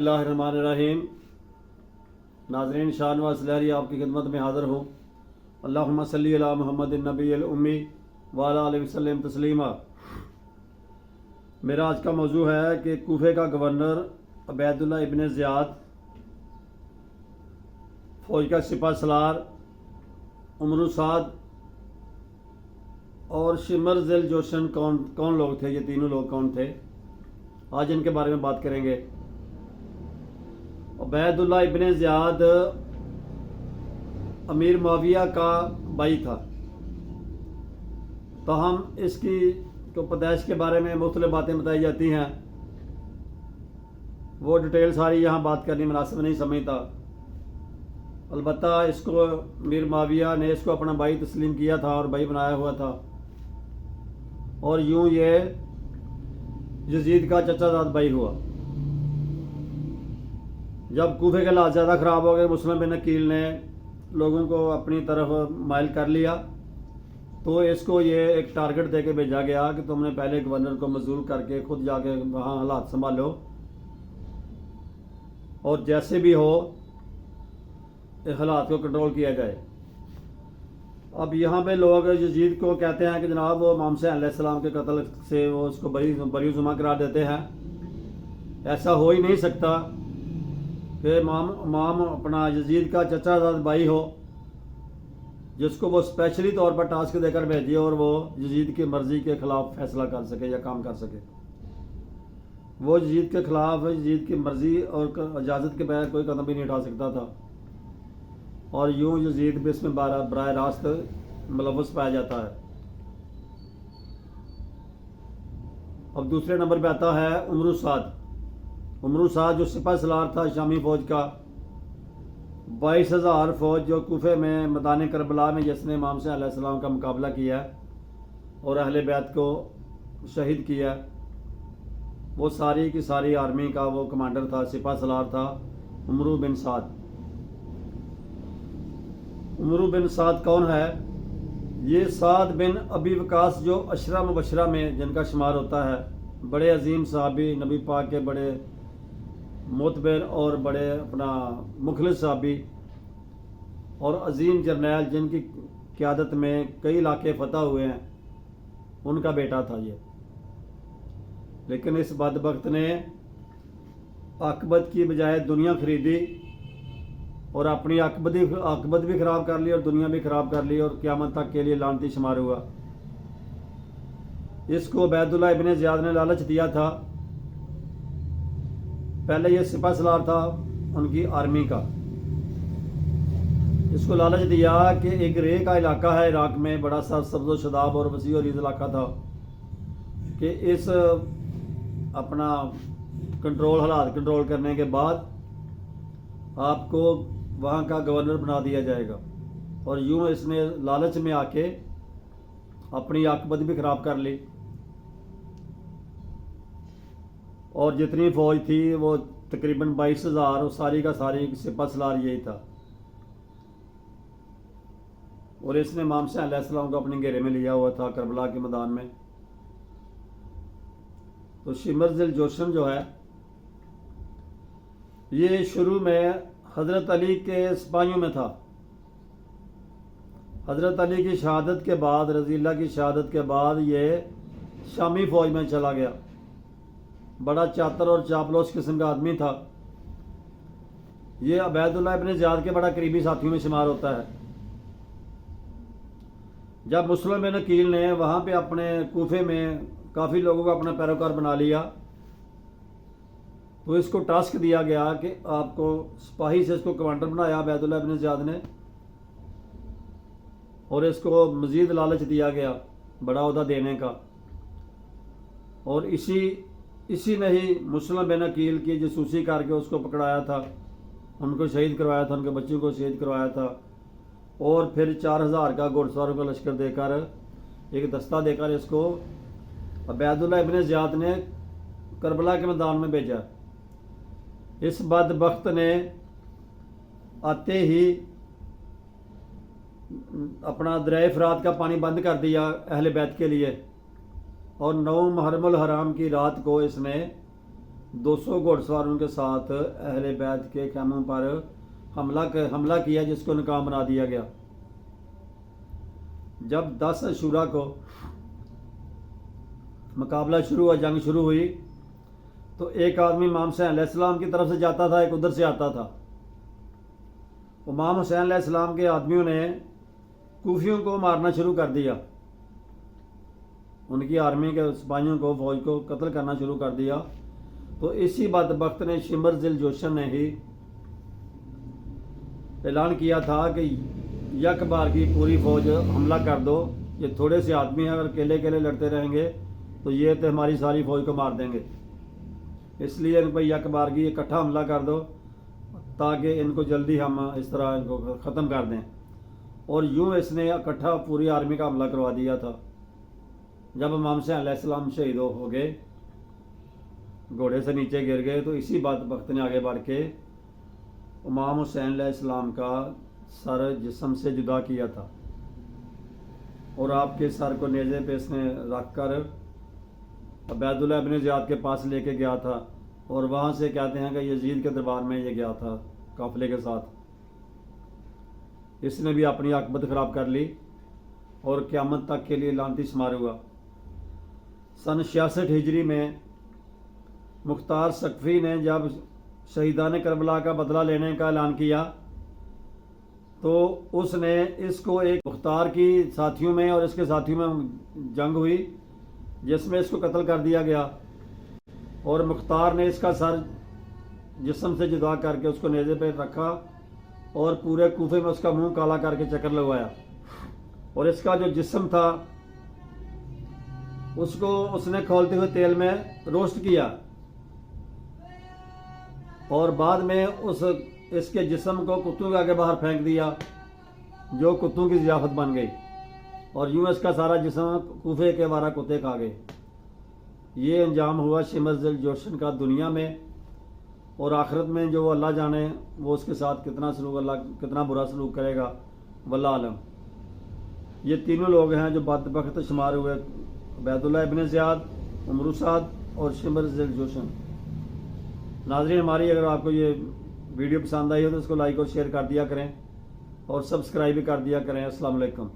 اللہ الرحمن الرحیم۔ ناظرین، شاہ نواز لہری آپ کی خدمت میں حاضر ہوں۔ اللہم صلی علی محمد النبی الامی وعلی آلہ وسلم تسلیما۔ میرا آج کا موضوع ہے کہ کوفے کا گورنر عبید اللہ ابن زیاد، فوج کا سپہ سالار عمرو سعد اور شمر ذیل جوشن کون لوگ تھے؟ یہ تینوں لوگ کون تھے؟ آج ان کے بارے میں بات کریں گے۔ عبید اللہ ابن زیاد امیر معاویہ کا بھائی تھا، تاہم اس کی پیدائش کے بارے میں مختلف باتیں بتائی جاتی ہیں، وہ ڈیٹیل ساری یہاں بات کرنی مناسب نہیں سمجھتا۔ البتہ اس کو امیر معاویہ نے اس کو اپنا بھائی تسلیم کیا تھا اور بھائی بنایا ہوا تھا، اور یوں یہ یزید کا چچا زاد بھائی ہوا۔ جب کوفے کے حالات زیادہ خراب ہو گئے، مسلم بن عقیل نے لوگوں کو اپنی طرف مائل کر لیا، تو اس کو یہ ایک ٹارگٹ دے کے بھیجا گیا کہ تم نے پہلے گورنر کو مظلوم کر کے خود جا کے وہاں حالات سنبھالو، اور جیسے بھی ہو حالات کو کنٹرول کیا جائے۔ اب یہاں پہ لوگ یزید کو کہتے ہیں کہ جناب وہ امام حسین علیہ السلام کے قتل سے وہ اس کو بری ذمہ قرار دیتے ہیں۔ ایسا ہو ہی نہیں سکتا کہ امام اپنا یزید کا چچا زاد بھائی ہو، جس کو وہ اسپیشلی طور پر ٹاسک دے کر بھیجے اور وہ یزید کی مرضی کے خلاف فیصلہ کر سکے یا کام کر سکے۔ وہ یزید کے خلاف یزید کی مرضی اور اجازت کے بغیر کوئی قدم بھی نہیں اٹھا سکتا تھا، اور یوں یزید بھی اس میں براہ راست ملوث پایا جاتا ہے۔ اب دوسرے نمبر پہ آتا ہے عمرو سعد۔ عمرو سعد جو سپہ سالار تھا شامی فوج کا، 22,000 فوج جو کوفے میں میدان کربلا میں جس نے امام حسین علیہ السلام کا مقابلہ کیا اور اہل بیت کو شہید کیا، وہ ساری کی ساری آرمی کا وہ کمانڈر تھا، سپہ سالار تھا عمرو بن سعد۔ عمرو بن سعد کون ہے؟ یہ سعد بن ابی وقاص جو عشرہ مبشرہ میں جن کا شمار ہوتا ہے، بڑے عظیم صحابی، نبی پاک کے بڑے معتبر اور بڑے اپنا مخلص صحابی اور عظیم جرنیل جن کی قیادت میں کئی علاقے فتح ہوئے ہیں، ان کا بیٹا تھا یہ۔ لیکن اس بدبخت نے عاقبت کی بجائے دنیا خریدی اور اپنی عاقبت بھی خراب کر لی اور دنیا بھی خراب کر لی، اور قیامت تک کے لیے لعنتی شمار ہوا۔ اس کو عبید اللہ ابن زیاد نے لالچ دیا تھا۔ پہلے یہ سپہ سالار تھا ان کی آرمی کا، اس کو لالچ دیا کہ ایک رے کا علاقہ ہے عراق میں، بڑا سا سبز و شداب اور وسیع و عریض علاقہ تھا، کہ اس اپنا حالات کنٹرول کرنے کے بعد آپ کو وہاں کا گورنر بنا دیا جائے گا، اور یوں اس نے لالچ میں آ کے اپنی عاقبت بھی خراب کر لی، اور جتنی فوج تھی وہ تقریباً 22,000، اور ساری کا ساری سپہ سالار یہی تھا، اور اس نے امام حسین علیہ السلام کو اپنے گھیرے میں لیا ہوا تھا کربلا کے میدان میں۔ تو شمر ذیل جوشن جو ہے، یہ شروع میں حضرت علی کے سپاہیوں میں تھا۔ حضرت علی کی شہادت کے بعد، رضی اللہ کی شہادت کے بعد، یہ شامی فوج میں چلا گیا۔ بڑا چاتر اور چاپلوس قسم کا آدمی تھا۔ یہ عبید اللہ ابن زیاد کے بڑا قریبی ساتھیوں میں شمار ہوتا ہے۔ جب مسلم بن عقیل نے وہاں پہ اپنے کوفے میں کافی لوگوں کو اپنا پیروکار بنا لیا، تو اس کو ٹاسک دیا گیا کہ آپ کو سپاہی سے اس کو کمانڈر بنایا عبید اللہ ابن زیاد نے، اور اس کو مزید لالچ دیا گیا بڑا عہدہ دینے کا، اور اسی نے ہی مسلم بن عقیل کی جاسوسی کر کے اس کو پکڑایا تھا، ان کو شہید کروایا تھا، ان کے بچوں کو شہید کروایا تھا، اور پھر 4,000 کا گھوڑ سواروں کا لشکر دے کر، ایک دستہ دے کر اس کو عبید اللہ ابن زیاد نے کربلا کے میدان میں بھیجا۔ اس بدبخت نے آتے ہی اپنا دریائے فرات کا پانی بند کر دیا اہل بیت کے لیے، اور 9 محرم الحرام کی رات کو اس نے 200 گھوڑ سواروں کے ساتھ اہل بیت کے خیموں پر حملہ کیا، جس کو ناکام بنا دیا گیا۔ جب 10 عاشوراء کو مقابلہ شروع ہوا، جنگ شروع ہوئی، تو ایک آدمی امام حسین علیہ السلام کی طرف سے جاتا تھا، ایک ادھر سے آتا تھا۔ امام حسین علیہ السلام کے آدمیوں نے کوفیوں کو مارنا شروع کر دیا، ان کی آرمی کے سپاہیوں کو، فوج کو قتل کرنا شروع کر دیا۔ تو اسی بدبخت نے شمر ذی الجوشن نے ہی اعلان کیا تھا کہ یک بار کی پوری فوج حملہ کر دو، یہ تھوڑے سے آدمی ہیں، اگر اکیلے لڑتے رہیں گے تو یہ تو ہماری ساری فوج کو مار دیں گے، اس لیے ان پہ یک بار کی اکٹھا حملہ کر دو تاکہ ان کو جلدی ہم اس طرح ان کو ختم کر دیں۔ اور یوں اس نے اکٹھا پوری آرمی کا حملہ کروا دیا تھا۔ جب امام حسین علیہ السلام شہید ہو گئے، گھوڑے سے نیچے گر گئے، تو اسی بدبخت نے آگے بڑھ کے امام حسین علیہ السلام کا سر جسم سے جدا کیا تھا، اور آپ کے سر کو نیزے پہ اس نے رکھ کر عبید اللہ ابن زیاد کے پاس لے کے گیا تھا، اور وہاں سے کہتے ہیں کہ یزید کے دربار میں یہ گیا تھا قافلے کے ساتھ۔ اس نے بھی اپنی عاقبت خراب کر لی اور قیامت تک کے لیے لعنتی شمار ہوا۔ سن 66 ہجری میں مختار ثقفی نے جب شہیدان کربلا کا بدلہ لینے کا اعلان کیا، تو اس نے اس کو ایک مختار کی ساتھیوں میں اور اس کے ساتھیوں میں جنگ ہوئی، جس میں اس کو قتل کر دیا گیا، اور مختار نے اس کا سر جسم سے جدا کر کے اس کو نیزے پہ رکھا اور پورے کوفے میں اس کا منہ کالا کر کے چکر لگوایا، اور اس کا جو جسم تھا اس کو اس نے کھولتے ہوئے تیل میں روسٹ کیا، اور بعد میں اس کے جسم کو کتوں کے آگے باہر پھینک دیا، جو کتوں کی ضیافت بن گئی، اور یوں اس کا سارا جسم کوفے کے 12 کتے کھا گئے۔ یہ انجام ہوا شمر ذی الجوشن کا دنیا میں، اور آخرت میں جو اللہ جانے وہ اس کے ساتھ کتنا برا سلوک کرے گا، واللہ عالم۔ یہ تینوں لوگ ہیں جو بدبخت شمار ہوئے، عبید اللہ ابن زیاد، عمرو سعد اور شمر ذی الجوشن۔ ناظرین، ہماری اگر آپ کو یہ ویڈیو پسند آئی ہو تو اس کو لائک اور شیئر کر دیا کریں، اور سبسکرائب بھی کر دیا کریں۔ السلام علیکم۔